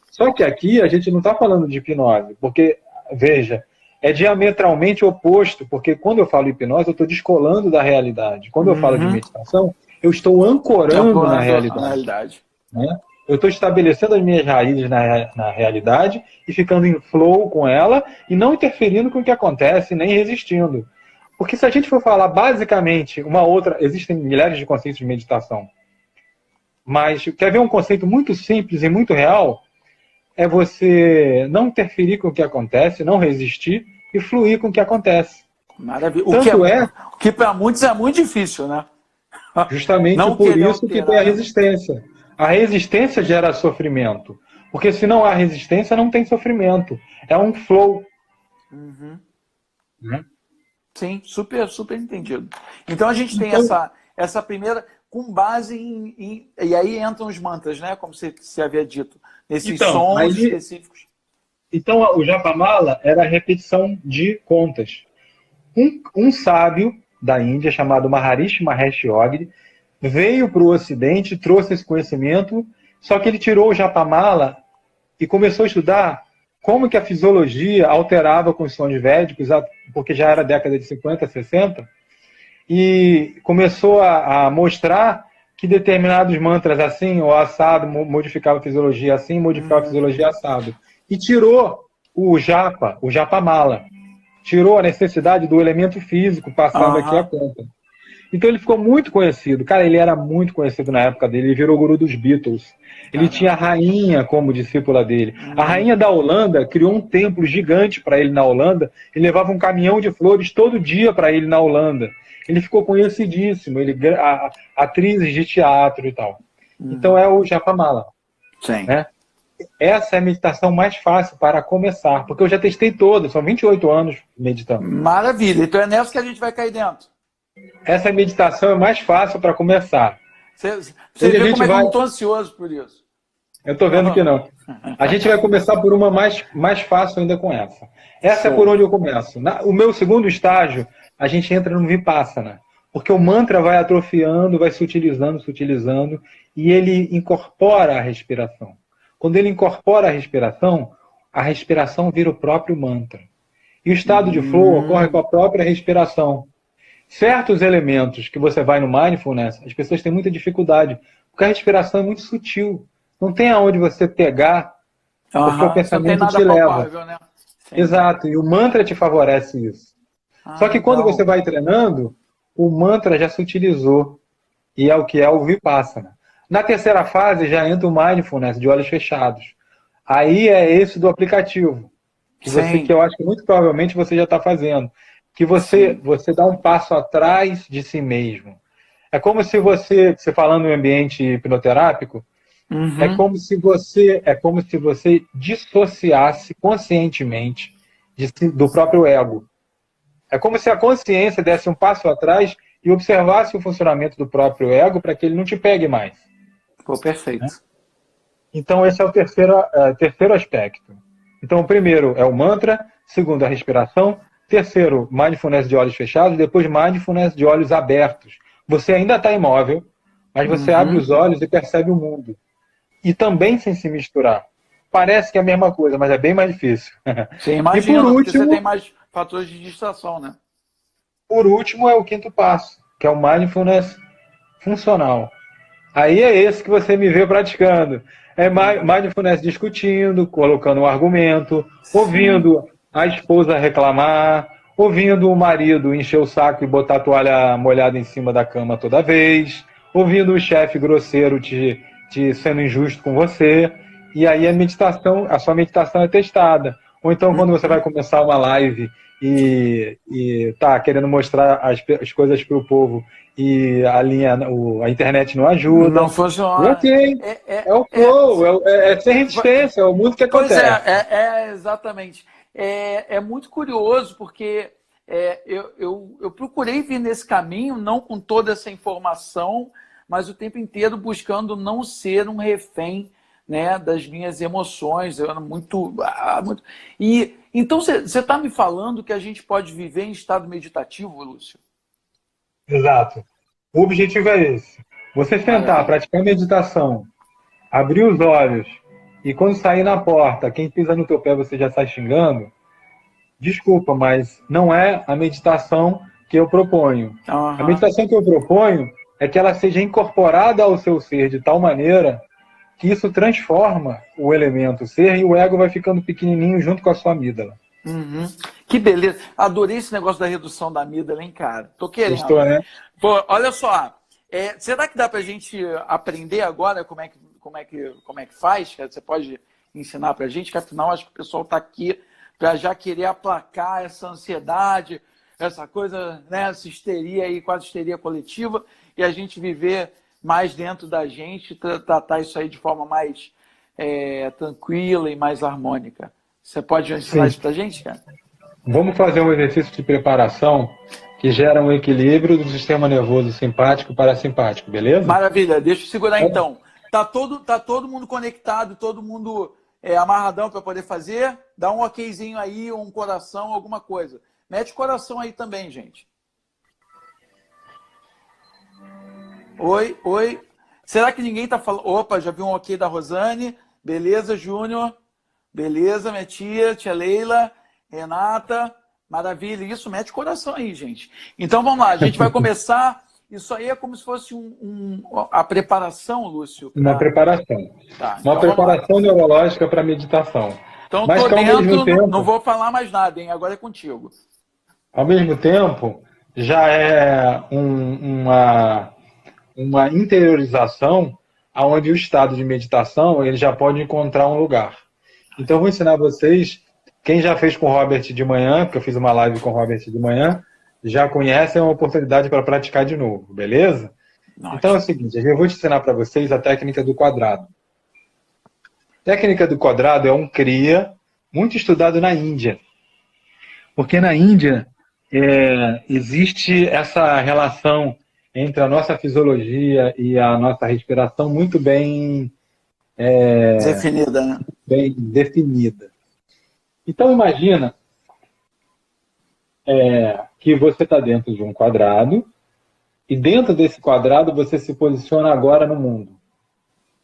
Só que aqui a gente não está falando de hipnose, porque, veja, é diametralmente oposto, porque quando eu falo hipnose, eu estou descolando da realidade. Quando eu falo de meditação, eu estou ancorando na realidade. Né? Eu estou estabelecendo as minhas raízes na realidade e ficando em flow com ela e não interferindo com o que acontece, nem resistindo. Porque se a gente for falar basicamente existem milhares de conceitos de meditação, mas quer ver um conceito muito simples e muito real? É você não interferir com o que acontece, não resistir e fluir com o que acontece. Maravilha. O que para muitos é muito difícil, né? Justamente por isso que tem a resistência. A resistência gera sofrimento. Porque se não há resistência, não tem sofrimento. É um flow. Né? Sim, super entendido. Então a gente tem essa primeira, com base e aí entram os mantras, né? Como você havia dito, nesses sons específicos. Então o Japamala era a repetição de contas. Um sábio da Índia, chamado Maharishi Mahesh Yogi, veio para o Ocidente, trouxe esse conhecimento, só que ele tirou o Japamala e começou a estudar como que a fisiologia alterava com os sons védicos, porque já era década de 50, 60, e começou a mostrar que determinados mantras assim, ou assado, modificava a fisiologia assim, modificava a fisiologia assado. E tirou o Japamala. Tirou a necessidade do elemento físico, passando aqui a conta. Então ele ficou muito conhecido. Cara, ele era muito conhecido na época dele, ele virou guru dos Beatles. Ele tinha a rainha como discípula dele. A rainha da Holanda criou um templo gigante para ele na Holanda e levava um caminhão de flores todo dia para ele na Holanda. Ele ficou conhecidíssimo, atrizes de teatro e tal. Então é o Japa Mala. Sim. Né? Essa é a meditação mais fácil para começar, porque eu já testei todas, são 28 anos meditando. Maravilha, então é nessa que a gente vai cair dentro. Essa meditação é mais fácil para começar. Você vê como é que eu estou ansioso por isso. Eu estou vendo que não. A gente vai começar por uma mais fácil ainda com essa. Essa é por onde eu começo. O meu segundo estágio, a gente entra no Vipassana. Porque o mantra vai atrofiando, vai se utilizando, e ele incorpora a respiração. Quando ele incorpora a respiração vira o próprio mantra. E o estado de flow ocorre com a própria respiração. Certos elementos que você vai no mindfulness, as pessoas têm muita dificuldade, porque a respiração é muito sutil. Não tem aonde você pegar, porque o pensamento te leva. Palpável, né? Exato, e o mantra te favorece isso. Só que quando você vai treinando, o mantra já se utilizou, e é o que é o Vipassana. Na terceira fase já entra o mindfulness de olhos fechados. Aí é esse do aplicativo, que eu acho que muito provavelmente você já está fazendo. Que você dá um passo atrás de si mesmo. É como se você falando em ambiente hipnoterápico, é como se você dissociasse conscientemente do próprio ego. É como se a consciência desse um passo atrás e observasse o funcionamento do próprio ego para que ele não te pegue mais. Pô, perfeito. Né? Então esse é o terceiro aspecto. Então o primeiro é o mantra, segundo a respiração, terceiro, mindfulness de olhos fechados, depois mindfulness de olhos abertos. Você ainda está imóvel, mas você abre os olhos e percebe o mundo. E também sem se misturar. Parece que é a mesma coisa, mas é bem mais difícil. Sim, imagina, e por porque último, você tem mais fatores de distração, né? Por último é o quinto passo, que é o mindfulness funcional. Aí é esse que você me vê praticando. É mindfulness discutindo, colocando um argumento, ouvindo a esposa reclamar, ouvindo o marido encher o saco e botar a toalha molhada em cima da cama toda vez, ouvindo o chefe grosseiro te sendo injusto com você, e aí a sua meditação é testada. Ou então quando você vai começar uma live e tá querendo mostrar as coisas para o povo e a internet não ajuda. Não funciona. Ok, é o flow, é sem resistência, é o mundo que acontece. Pois exatamente. É muito curioso, porque eu procurei vir nesse caminho, não com toda essa informação, mas o tempo inteiro buscando não ser um refém, né, das minhas emoções. Eu era muito... E então você está me falando que a gente pode viver em estado meditativo, Lúcio? Exato. O objetivo é esse. Você sentar, praticar meditação, abrir os olhos e quando sair na porta, quem pisa no teu pé você já está xingando, desculpa, mas não é a meditação que eu proponho. A meditação que eu proponho é que ela seja incorporada ao seu ser de tal maneira que isso transforma o elemento ser e o ego vai ficando pequenininho junto com a sua amígdala. Que beleza. Adorei esse negócio da redução da amígdala, hein, cara? Tô querendo. Gostou, né? Pô, olha só. Será que dá pra gente aprender agora como é que faz? Você pode ensinar pra gente? Que afinal, acho que o pessoal tá aqui para já querer aplacar essa ansiedade, essa coisa, né, essa histeria aí, quase histeria coletiva, e a gente viver mais dentro da gente, tratar isso aí de forma mais tranquila e mais harmônica. Você pode ensinar isso pra gente, cara? Vamos fazer um exercício de preparação que gera um equilíbrio do sistema nervoso simpático e parasimpático, beleza? Maravilha, deixa eu segurar então. Tá todo mundo conectado, todo mundo amarradão para poder fazer? Dá um okzinho aí, um coração, alguma coisa. Mete coração aí também, gente. Oi. Será que ninguém tá falando? Opa, já vi um ok da Rosane. Beleza, Júnior. Beleza, minha tia Leila, Renata. Maravilha. Isso, mete coração aí, gente. Então, vamos lá. A gente vai começar. Isso aí é como se fosse a preparação, Lúcio. Uma preparação. Tá, uma preparação neurológica para meditação. Então, mas tô dentro, tempo, não vou falar mais nada, hein? Agora é contigo. Ao mesmo tempo, já é uma interiorização onde o estado de meditação ele já pode encontrar um lugar. Então, eu vou ensinar vocês, quem já fez com o Robert de manhã, porque eu fiz uma live com o Robert de manhã, já conhece, é uma oportunidade para praticar de novo, beleza? Nossa. Então é o seguinte, eu vou te ensinar para vocês a técnica do quadrado. A técnica do quadrado é um Kriya muito estudado na Índia. Porque na Índia existe essa relação entre a nossa fisiologia e a nossa respiração muito bem definida, né? Bem definida. Então imagina que você está dentro de um quadrado e dentro desse quadrado você se posiciona agora no mundo.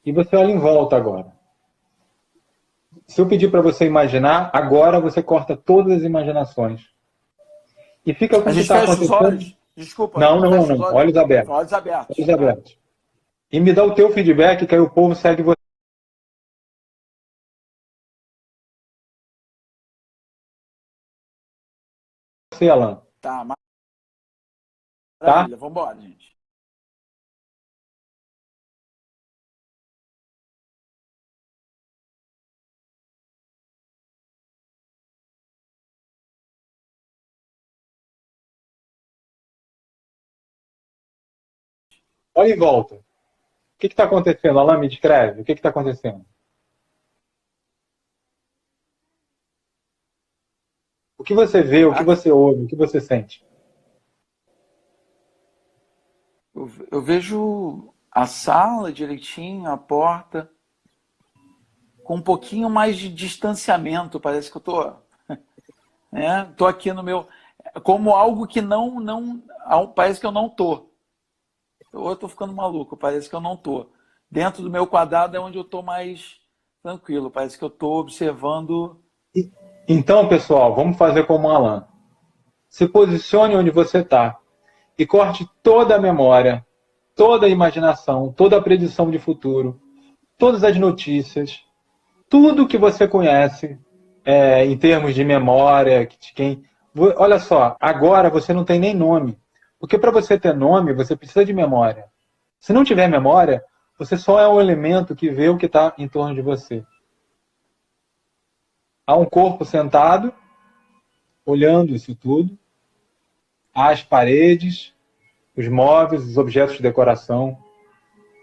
E você olha em volta agora. Se eu pedir para você imaginar, agora você corta todas as imaginações. E fica com o que está acontecendo. Os olhos? Desculpa. Não. Olhos abertos. Olhos abertos. Olhos abertos. E me dá o teu feedback, que aí o povo segue você. Alan. Tá, maravilha. Vamos embora, gente. Olha em volta. O que está acontecendo? Alan, me descreve. O que está acontecendo? O que você vê, o que você ouve, o que você sente? Eu vejo a sala direitinho, a porta, com um pouquinho mais de distanciamento. Parece que eu tô aqui no meu... Como algo que parece que eu não tô. Ou eu tô ficando maluco, parece que eu não tô. Dentro do meu quadrado é onde eu tô mais tranquilo. Parece que eu tô observando... Então, pessoal, vamos fazer como o Alan. Se posicione onde você está e corte toda a memória, toda a imaginação, toda a predição de futuro, todas as notícias, tudo que você conhece em termos de memória, olha só, agora você não tem nem nome. Porque para você ter nome, você precisa de memória. Se não tiver memória, você só é um elemento que vê o que está em torno de você. Há um corpo sentado, olhando isso tudo. Há as paredes, os móveis, os objetos de decoração.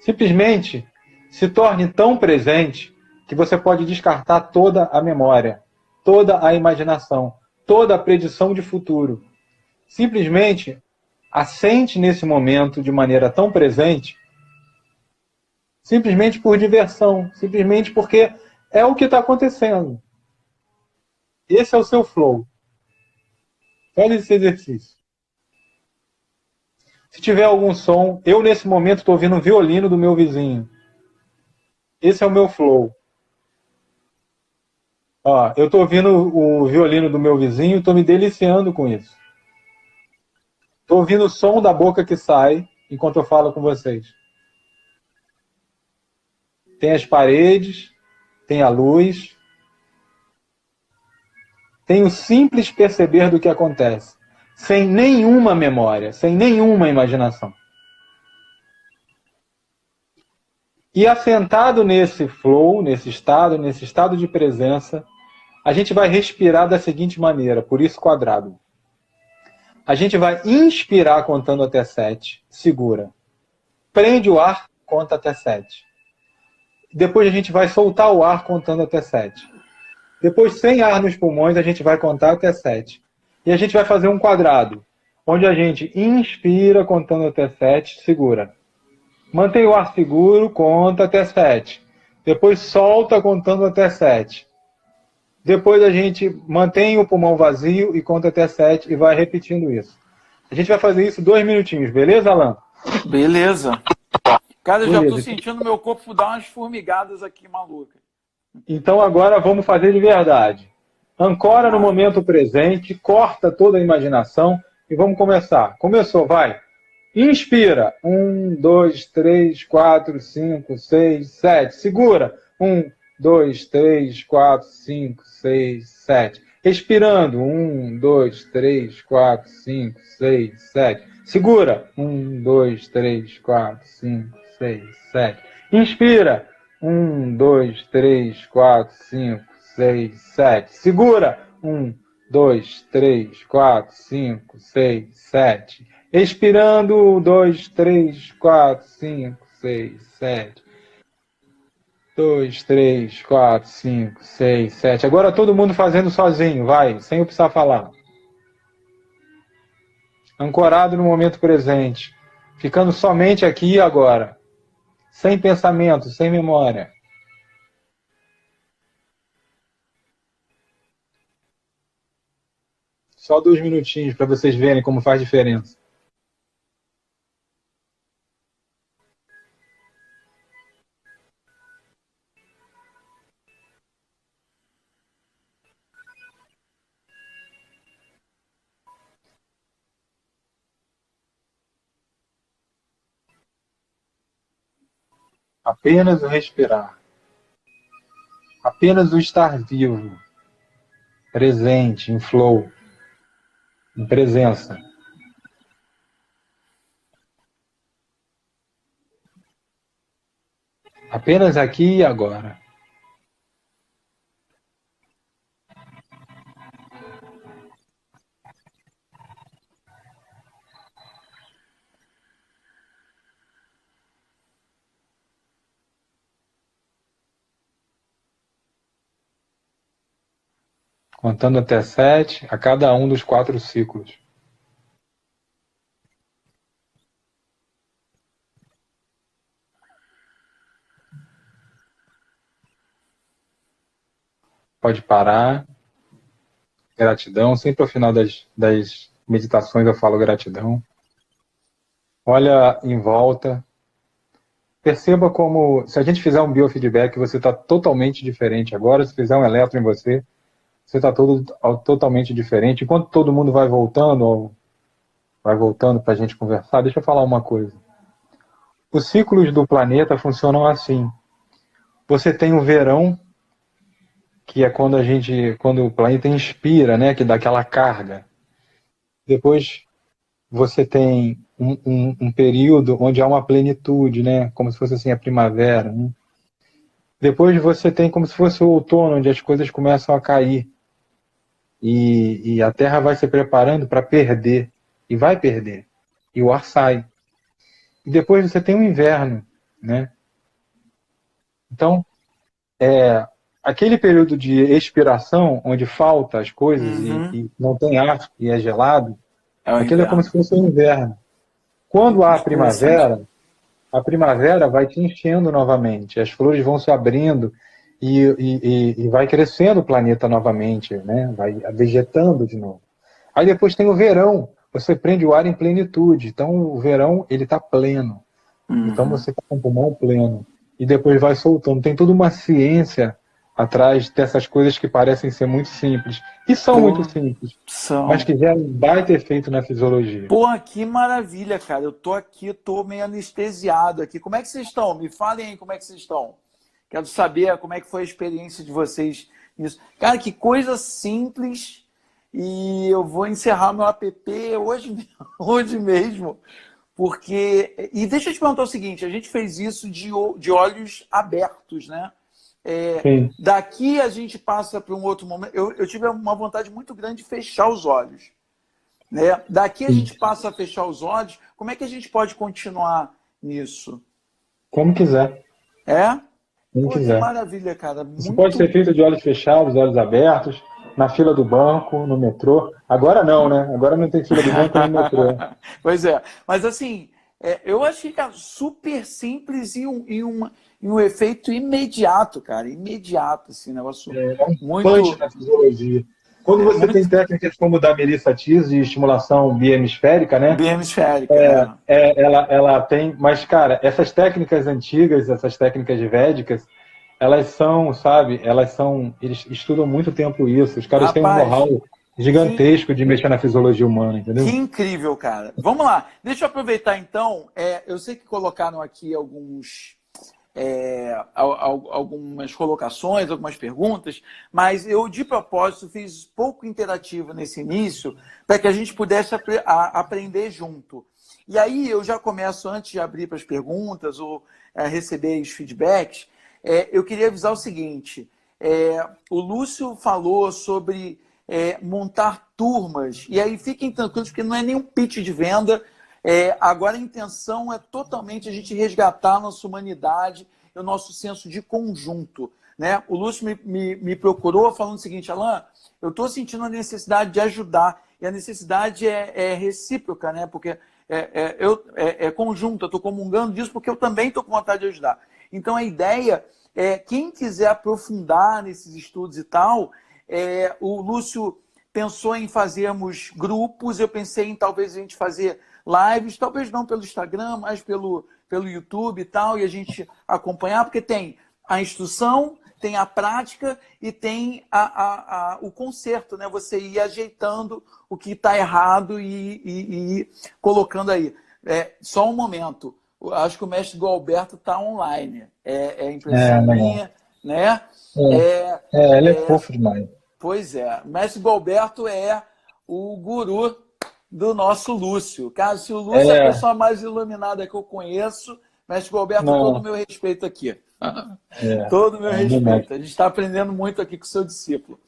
Simplesmente se torne tão presente que você pode descartar toda a memória, toda a imaginação, toda a predição de futuro. Simplesmente assente nesse momento de maneira tão presente, simplesmente por diversão, simplesmente porque é o que está acontecendo. Esse é o seu flow. Faz esse exercício. Se tiver algum som, eu nesse momento estou ouvindo o violino do meu vizinho. Esse é o meu flow. Ó, eu estou ouvindo o violino do meu vizinho e estou me deliciando com isso. Estou ouvindo o som da boca que sai enquanto eu falo com vocês. Tem as paredes, tem a luz, tem o simples perceber do que acontece, sem nenhuma memória, sem nenhuma imaginação. E assentado nesse flow, nesse estado de presença, a gente vai respirar da seguinte maneira, por isso quadrado. A gente vai inspirar contando até 7, segura. Prende o ar, conta até 7. Depois a gente vai soltar o ar contando até 7. Depois, sem ar nos pulmões, a gente vai contar até 7. E a gente vai fazer um quadrado, onde a gente inspira contando até 7, segura. Mantém o ar seguro, conta até 7. Depois solta contando até 7. Depois a gente mantém o pulmão vazio e conta até 7 e vai repetindo isso. A gente vai fazer isso 2 minutinhos, beleza, Alan? Beleza. Cara, eu já estou sentindo meu corpo dar umas formigadas aqui, maluca. Então agora vamos fazer de verdade. Ancora no momento presente, corta toda a imaginação e vamos começar. Começou, vai. Inspira. 1, 2, 3, 4, 5, 6, 7. Segura. 1, 2, 3, 4, 5, 6, 7. Expirando. 1, 2, 3, 4, 5, 6, 7. Segura. 1, 2, 3, 4, 5, 6, 7. Inspira. 1, 2, 3, 4, 5, 6, 7. Segura. 1, 2, 3, 4, 5, 6, 7. Expirando. 2, 3, 4, 5, 6, 7. 2, 3, 4, 5, 6, 7. Agora todo mundo fazendo sozinho, vai, sem eu precisar falar. Ancorado no momento presente. Ficando somente aqui e agora. Sem pensamento, sem memória. Só 2 minutinhos para vocês verem como faz diferença. Apenas o respirar. Apenas o estar vivo. Presente, em flow. Em presença. Apenas aqui e agora. Contando até 7 a cada um dos 4 ciclos. Pode parar. Gratidão. Sempre ao final das meditações eu falo gratidão. Olha em volta. Perceba como, se a gente fizer um biofeedback, você está totalmente diferente agora. Se fizer um eletro em você, você está totalmente diferente. Enquanto todo mundo vai voltando para a gente conversar, deixa eu falar uma coisa. Os ciclos do planeta funcionam assim. Você tem o verão, que é quando o planeta inspira, né, que dá aquela carga. Depois você tem um período onde há uma plenitude, né, como se fosse assim a primavera. Né? Depois você tem como se fosse o outono, onde as coisas começam a cair. E a Terra vai se preparando para perder. E vai perder. E o ar sai. E depois você tem o inverno, né? Então, aquele período de expiração, onde falta as coisas e não tem ar e é gelado, aquilo é como se fosse o inverno. Quando há a primavera vai te enchendo novamente, as flores vão se abrindo e vai crescendo o planeta novamente, né? Vai vegetando de novo. Aí depois tem o verão, você prende o ar em plenitude, então o verão ele está pleno, então você está com o pulmão pleno, e depois vai soltando. Tem toda uma ciência atrás dessas coisas que parecem ser muito simples, e são muito simples, mas que geram um baita efeito na fisiologia. Pô, que maravilha, cara. Eu tô aqui, tô meio anestesiado aqui. Como é que vocês estão? Me falem aí como é que vocês estão. Quero saber como é que foi a experiência de vocês nisso. Cara, que coisa simples. E eu vou encerrar meu app hoje mesmo. Porque... E deixa eu te perguntar o seguinte, a gente fez isso de olhos abertos, né? Daqui a gente passa para um outro momento. Eu tive uma vontade muito grande de fechar os olhos. Né? Daqui a gente passa a fechar os olhos. Como é que a gente pode continuar nisso? Como quiser. Como quiser. Que maravilha, cara. Isso pode ser feito de olhos fechados, olhos abertos, na fila do banco, no metrô. Agora não, né? Agora não tem fila do banco no metrô. Pois é. Mas assim, eu achei que era super simples e um efeito imediato, cara. Imediato, assim, negócio muito... punch na fisiologia. Quando você tem técnicas como da Melissa Tiz, de estimulação biemisférica, né? Bihemisférica, ela tem... Mas, cara, essas técnicas antigas, essas técnicas védicas, elas são, sabe? Eles estudam muito tempo isso. Os caras têm um know-how gigantesco de mexer na fisiologia humana, entendeu? Que incrível, cara. Vamos lá. Deixa eu aproveitar, então. Eu sei que colocaram aqui alguns algumas colocações, algumas perguntas, mas eu, de propósito, fiz pouco interativo nesse início para que a gente pudesse aprender junto. E aí eu já começo, antes de abrir para as perguntas ou receber os feedbacks, eu queria avisar o seguinte, o Lúcio falou sobre montar turmas, e aí fiquem tranquilos, porque não é nenhum pitch de venda. Agora a intenção é totalmente a gente resgatar a nossa humanidade e o nosso senso de conjunto, né? O Lúcio me procurou falando o seguinte: Alan, eu estou sentindo a necessidade de ajudar, e a necessidade é recíproca, né? Porque é conjunto, eu estou comungando disso porque eu também estou com vontade de ajudar. Então a ideia é, quem quiser aprofundar nesses estudos e tal, o Lúcio pensou em fazermos grupos, eu pensei em talvez a gente fazer lives, talvez não pelo Instagram, mas pelo YouTube e tal, e a gente acompanhar, porque tem a instrução, tem a prática e tem o conserto, né? Você ir ajeitando o que está errado e ir colocando aí. Só um momento, acho que o mestre do Alberto está online, impressão minha, né? Ele é fofo demais. Pois é, o mestre do Alberto é o guru do nosso Lúcio. Cara, se o Lúcio é a pessoa mais iluminada que eu conheço, mestre Alberto, todo o meu respeito aqui. Todo o meu respeito. A gente está aprendendo muito aqui com o seu discípulo.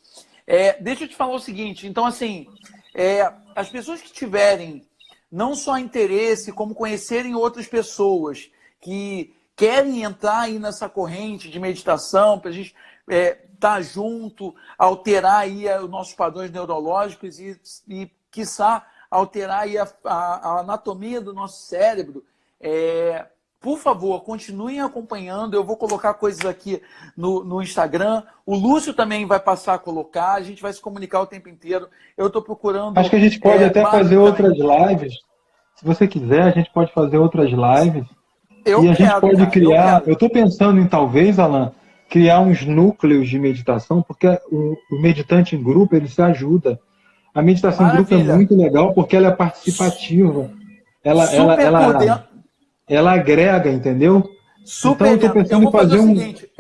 Deixa eu te falar o seguinte, então assim, as pessoas que tiverem não só interesse, como conhecerem outras pessoas que querem entrar aí nessa corrente de meditação, para a gente estar junto, alterar aí os nossos padrões neurológicos e quiçá, alterar aí a anatomia do nosso cérebro, por favor, continuem acompanhando. Eu vou colocar coisas aqui no Instagram. O Lúcio também vai passar a colocar. A gente vai se comunicar o tempo inteiro. Eu estou procurando... Acho que a gente pode até fazer outras lives. Se você quiser, a gente pode fazer outras lives. A gente pode criar... Eu estou pensando em, talvez, Alan, criar uns núcleos de meditação, porque o meditante em grupo, ele se ajuda. A meditação em grupo é muito legal porque ela é participativa. Ela agrega, entendeu? Super. Então, eu estou pensando em fazer o seguinte,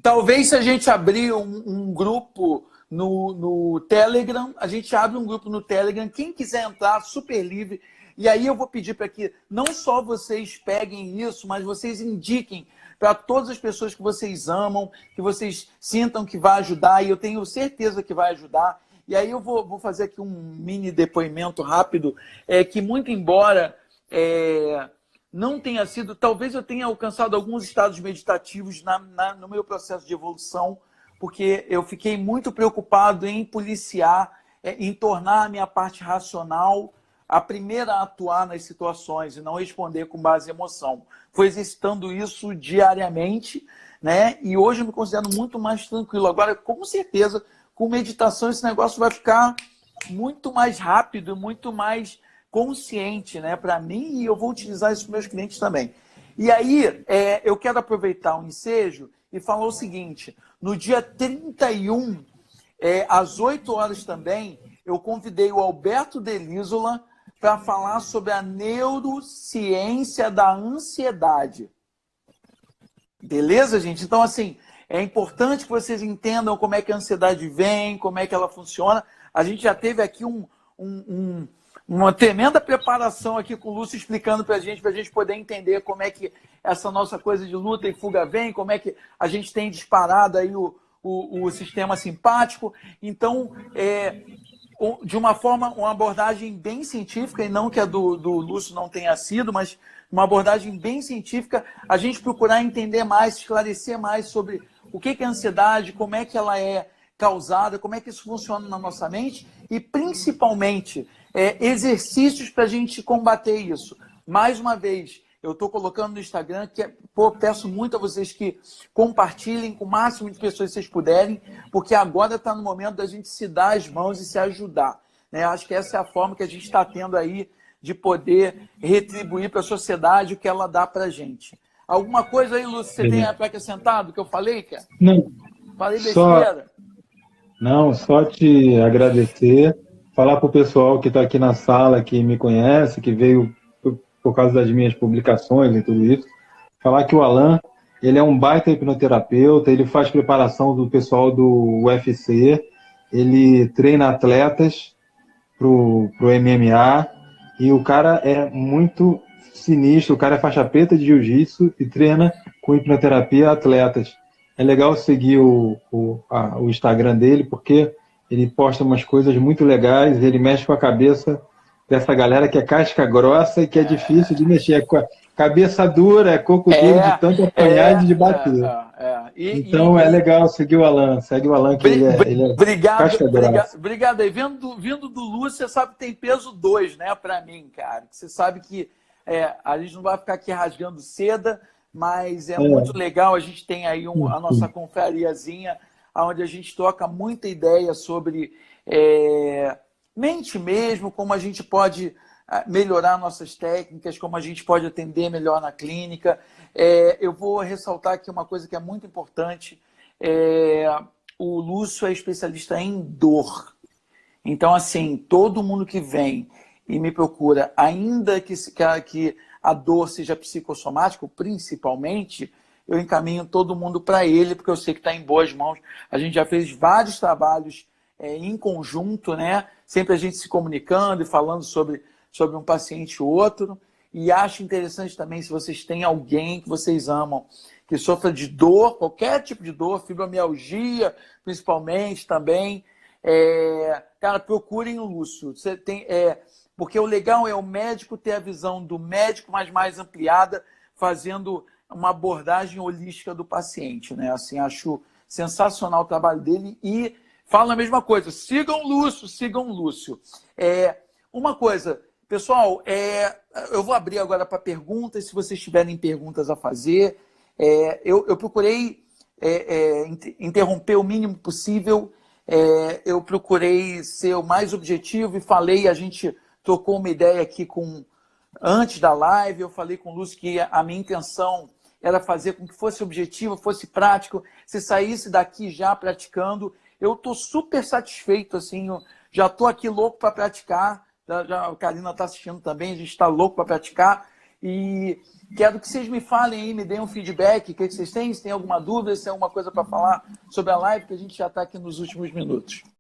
talvez se a gente abrir um grupo no Telegram, a gente abre um grupo no Telegram, quem quiser entrar, super livre, e aí eu vou pedir para que não só vocês peguem isso, mas vocês indiquem para todas as pessoas que vocês amam, que vocês sintam que vai ajudar, e eu tenho certeza que vai ajudar. E aí eu vou fazer aqui um mini depoimento rápido, que muito embora não tenha sido, talvez eu tenha alcançado alguns estados meditativos no meu processo de evolução, porque eu fiquei muito preocupado em policiar, em tornar a minha parte racional a primeira a atuar nas situações e não responder com base em emoção. Fui exercitando isso diariamente, né? E hoje eu me considero muito mais tranquilo. Agora, com certeza, com meditação esse negócio vai ficar muito mais rápido, muito mais consciente, né, para mim, e eu vou utilizar isso para meus clientes também. E aí, eu quero aproveitar o ensejo e falar o seguinte: no dia 31, às 8 horas também, eu convidei o Alberto Delísola para falar sobre a neurociência da ansiedade. Beleza, gente? Então, assim, é importante que vocês entendam como é que a ansiedade vem, como é que ela funciona. A gente já teve aqui uma tremenda preparação aqui com o Lúcio explicando para a gente poder entender como é que essa nossa coisa de luta e fuga vem, como é que a gente tem disparado aí o sistema simpático. Então, de uma forma, uma abordagem bem científica, e não que a do Lúcio não tenha sido, mas uma abordagem bem científica, a gente procurar entender mais, esclarecer mais sobre o que é a ansiedade, como é que ela é causada, como é que isso funciona na nossa mente e, principalmente, exercícios para a gente combater isso. Mais uma vez, eu estou colocando no Instagram, peço muito a vocês que compartilhem com o máximo de pessoas que vocês puderem, porque agora está no momento da gente se dar as mãos e se ajudar, né? Acho que essa é a forma que a gente está tendo aí de poder retribuir para a sociedade o que ela dá para a gente. Alguma coisa aí, Lúcio, você tem para acrescentar do que eu falei, cara? Não. Falei besteira? Só te agradecer, falar para o pessoal que está aqui na sala, que me conhece, que veio por causa das minhas publicações e tudo isso, falar que o Alan, Ele é um baita hipnoterapeuta, ele faz preparação do pessoal do UFC, ele treina atletas pro MMA, e o cara é muito sinistro, o cara é faixa preta de jiu-jitsu e treina com hipnoterapia atletas. É legal seguir o Instagram dele, porque ele posta umas coisas muito legais, ele mexe com a cabeça dessa galera que é casca grossa e que é difícil de mexer. Com a cabeça dura, é coco duro de tanto apanhar e de bater. Então é legal seguir o Alan. Segue o Alan, que ele é casca grossa. Obrigado aí. Vindo do Lúcio, você sabe que tem peso 2, né, para mim, cara. Você sabe que a gente não vai ficar aqui rasgando seda, mas é muito legal. A gente tem aí a nossa confrariazinha, onde a gente troca muita ideia sobre mente mesmo, como a gente pode melhorar nossas técnicas, como a gente pode atender melhor na clínica. Eu vou ressaltar aqui uma coisa que é muito importante. O Lúcio é especialista em dor. Então, assim, todo mundo que vem e me procura, ainda que a dor seja psicossomática, principalmente, eu encaminho todo mundo para ele, porque eu sei que está em boas mãos. A gente já fez vários trabalhos em conjunto, né? Sempre a gente se comunicando e falando sobre um paciente ou outro. E acho interessante também, se vocês têm alguém que vocês amam, que sofra de dor, qualquer tipo de dor, fibromialgia, principalmente também, cara, procurem o Lúcio. Você tem, porque o legal é o médico ter a visão do médico, mas mais ampliada, fazendo uma abordagem holística do paciente, né? Assim, acho sensacional o trabalho dele e falo a mesma coisa. Sigam o Lúcio, sigam o Lúcio. Uma coisa, pessoal, eu vou abrir agora para perguntas, se vocês tiverem perguntas a fazer. Eu procurei interromper o mínimo possível, eu procurei ser o mais objetivo e falei, a gente trocou uma ideia aqui antes da live, eu falei com o Lúcio que a minha intenção era fazer com que fosse objetivo, fosse prático, se saísse daqui já praticando. Eu estou super satisfeito, assim, já estou aqui louco para praticar, a Karina está assistindo também, a gente está louco para praticar, e quero que vocês me falem aí, me deem um feedback, o que vocês têm, se tem alguma dúvida, se tem alguma coisa para falar sobre a live, que a gente já está aqui nos últimos minutos.